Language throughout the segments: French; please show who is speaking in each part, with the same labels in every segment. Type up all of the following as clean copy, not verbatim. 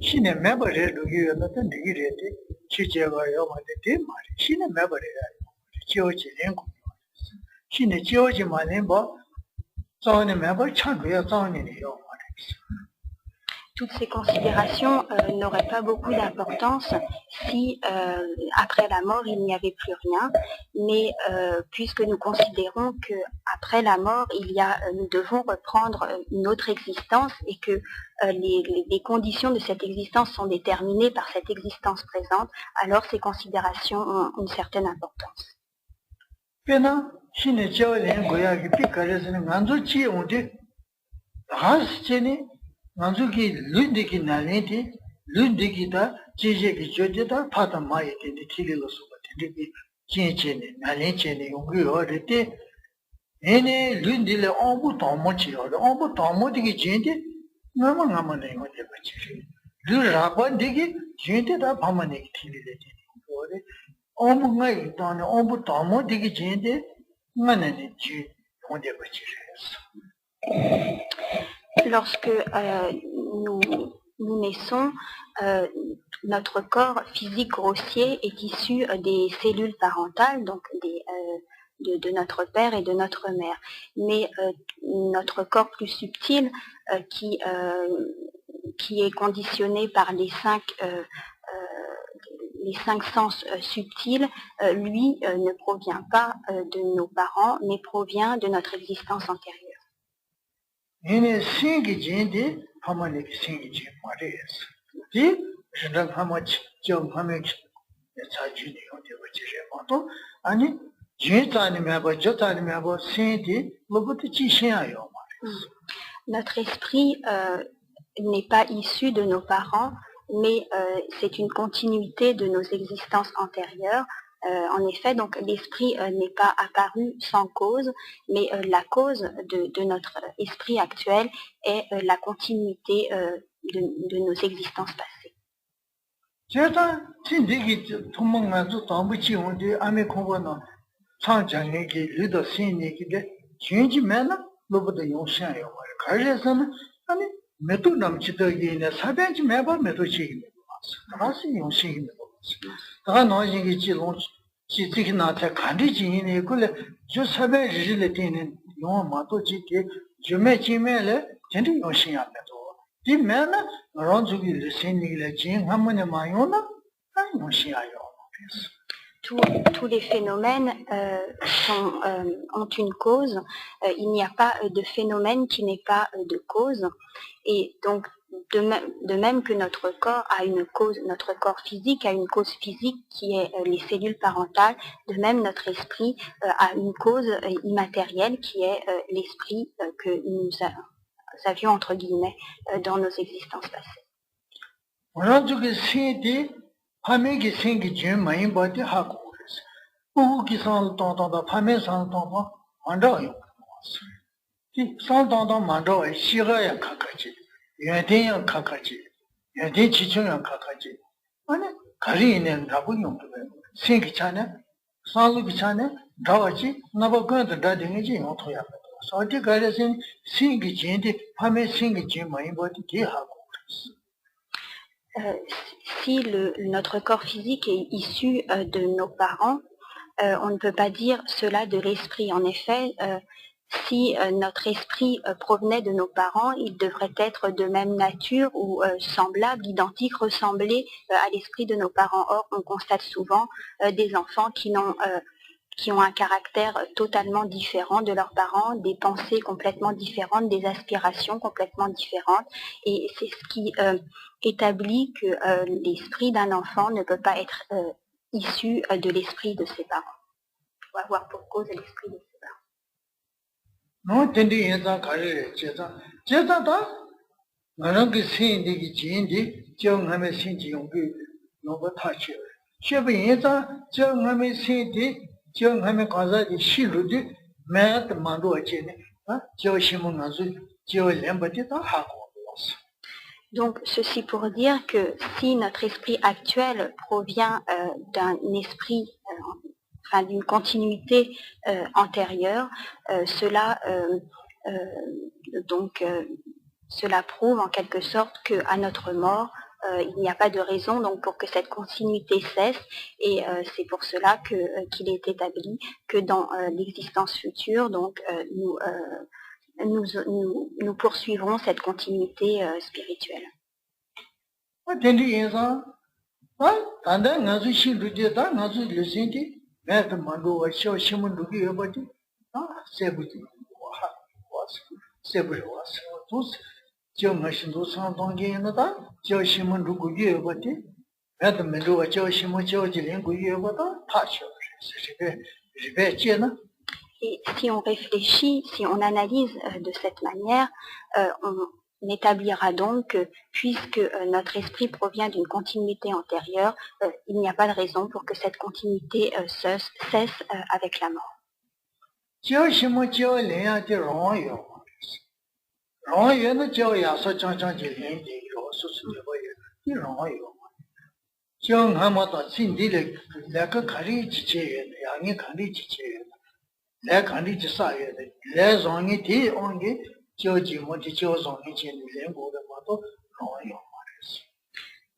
Speaker 1: 신의 매버를 누기에 나타난 되기래데 지제가 요마데 대마리 신의 매버를 지어지 랭고 신의 지어지 만에 뭐 자원의 매버 참고야 자원이요.
Speaker 2: Toutes ces considérations n'auraient pas beaucoup d'importance si après la mort il n'y avait plus rien, mais puisque nous considérons que après la mort nous devons reprendre une autre existence et que les conditions de cette existence sont déterminées par cette existence présente, alors ces considérations ont une certaine importance.
Speaker 1: Nanzuki Lundiki Nalenti, Lundikita, Jiki Jodita, Pata Maya, the Tililo Subatiki, Chinchini, Nalinchini, Ungi Orite, any Lundile Ombu Tomochi or the Ombu Tomotiki Jinti, Namanamane on the Bachi. Lurapan Digi, Jinti, the Pamanik Tilili, Ombu Nai, Don Ombu Tomo Digi Jinti, Manani Jin on the Bachi.
Speaker 2: Lorsque nous naissons, notre corps physique grossier est issu des cellules parentales, donc de notre père et de notre mère. Mais notre corps plus subtil, qui est conditionné par les cinq sens subtils, lui ne provient pas de nos parents, mais provient de notre existence antérieure.
Speaker 1: Ine singi jindi hamani singi jin mares. Di jindang hamachi jong hamachi yachajuni onde wachire mato ani jintani meba jotani meba singi lobuti chishin yo mares.
Speaker 2: Notre esprit n'est pas issu de nos parents, mais c'est une continuité de nos existences antérieures. En effet, donc l'esprit n'est pas apparu sans cause, mais la cause de notre esprit actuel est la continuité de nos existences passées. Tous les phénomènes ont une cause. Il n'y a pas de phénomène qui n'est pas de cause. Et donc, de même que notre corps a une cause, notre corps physique a une cause physique qui est les cellules parentales, de même notre esprit a une cause immatérielle qui est l'esprit que nous avions entre guillemets dans nos existences passées.
Speaker 1: Yadin Kakaji, Yadin Chichun Kakaji, Karine Rabuyum, Sink China, Salu China, Dawaji, Navagun, the Dadinji, Otoya. So I think I sing Jindy, Pame sing Jim, my body,
Speaker 2: Si notre corps physique est issu de nos parents, on ne peut pas dire cela de l'esprit. En effet, si notre esprit provenait de nos parents, il devrait être de même nature ou semblable, identique, ressembler à l'esprit de nos parents. Or, on constate souvent des enfants qui ont un caractère totalement différent de leurs parents, des pensées complètement différentes, des aspirations complètement différentes. Et c'est ce qui établit que l'esprit d'un enfant ne peut pas être issu de l'esprit de ses parents. Il faut avoir pour cause l'esprit de ses parents.
Speaker 1: No, tendi yeza kare jeza. Jeza da narangi sindi ki jindi jiao ngame sindi yonggu nobo tachi. Shebi yeza jiao ngame sindi jiao ngame kaza di shilu di mayat mando ajene. Jiao shimu ngazu jiao lembati da hago.
Speaker 2: Donc, ceci pour dire que si notre esprit actuel provient d'un esprit d'une continuité antérieure, cela prouve en quelque sorte qu'à notre mort, il n'y a pas de raison donc pour que cette continuité cesse, et c'est pour cela qu'il est établi que dans l'existence future, donc nous poursuivrons cette continuité spirituelle. Et si on réfléchit, si on analyse de cette manière, on établira donc que puisque notre esprit provient d'une continuité antérieure, il n'y a pas de raison pour que cette continuité cesse avec la mort.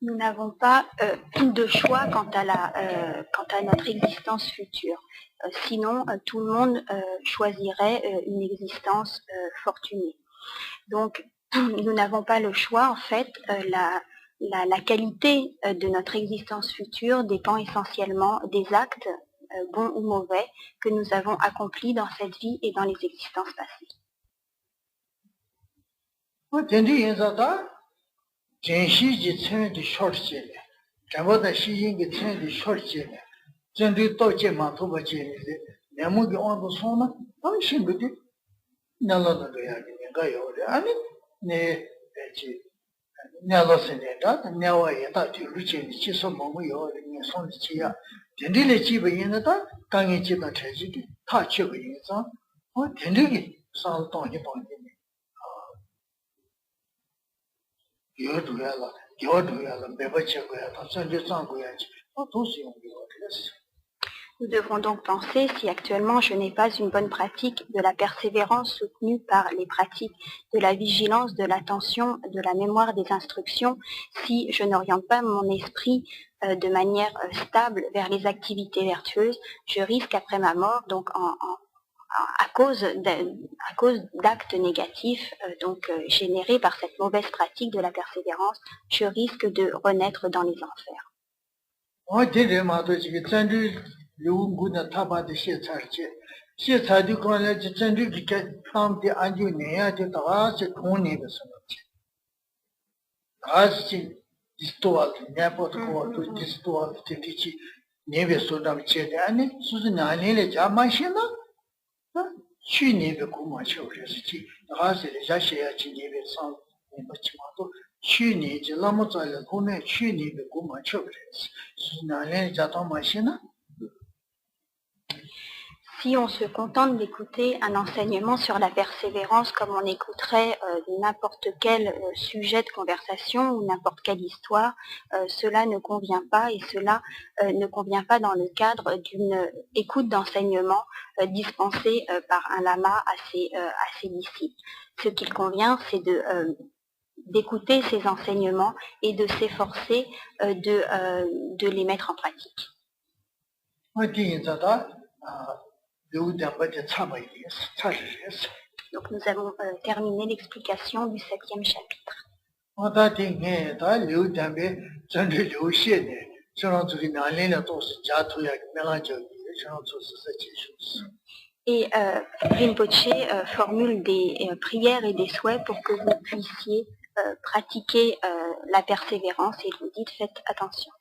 Speaker 2: Nous n'avons pas de choix quant à notre existence future. Sinon, tout le monde choisirait une existence fortunée. Donc, nous n'avons pas le choix. En fait, la qualité de notre existence future dépend essentiellement des actes, bons ou mauvais, que nous avons accomplis dans cette vie et dans les existences passées. Nous devrons donc penser si actuellement je n'ai pas une bonne pratique de la persévérance soutenue par les pratiques de la vigilance, de l'attention, de la mémoire des instructions, si je n'oriente pas mon esprit de manière stable vers les activités vertueuses, je risque après ma mort, donc à cause d'actes négatifs générés par cette mauvaise pratique de la persévérance, je risque de renaître dans les enfers. Si on se contente d'écouter un enseignement sur la persévérance comme on écouterait n'importe quel sujet de conversation ou n'importe quelle histoire, cela ne convient pas, et cela ne convient pas dans le cadre d'une écoute d'enseignement dispensée par un lama à ses disciples. Ce qu'il convient, c'est d'écouter ces enseignements et de s'efforcer de les mettre en pratique. Donc nous avons terminé l'explication du 7e chapitre. Et Rinpoche formule des prières et des souhaits pour que vous puissiez pratiquer la persévérance, et vous dites faites attention.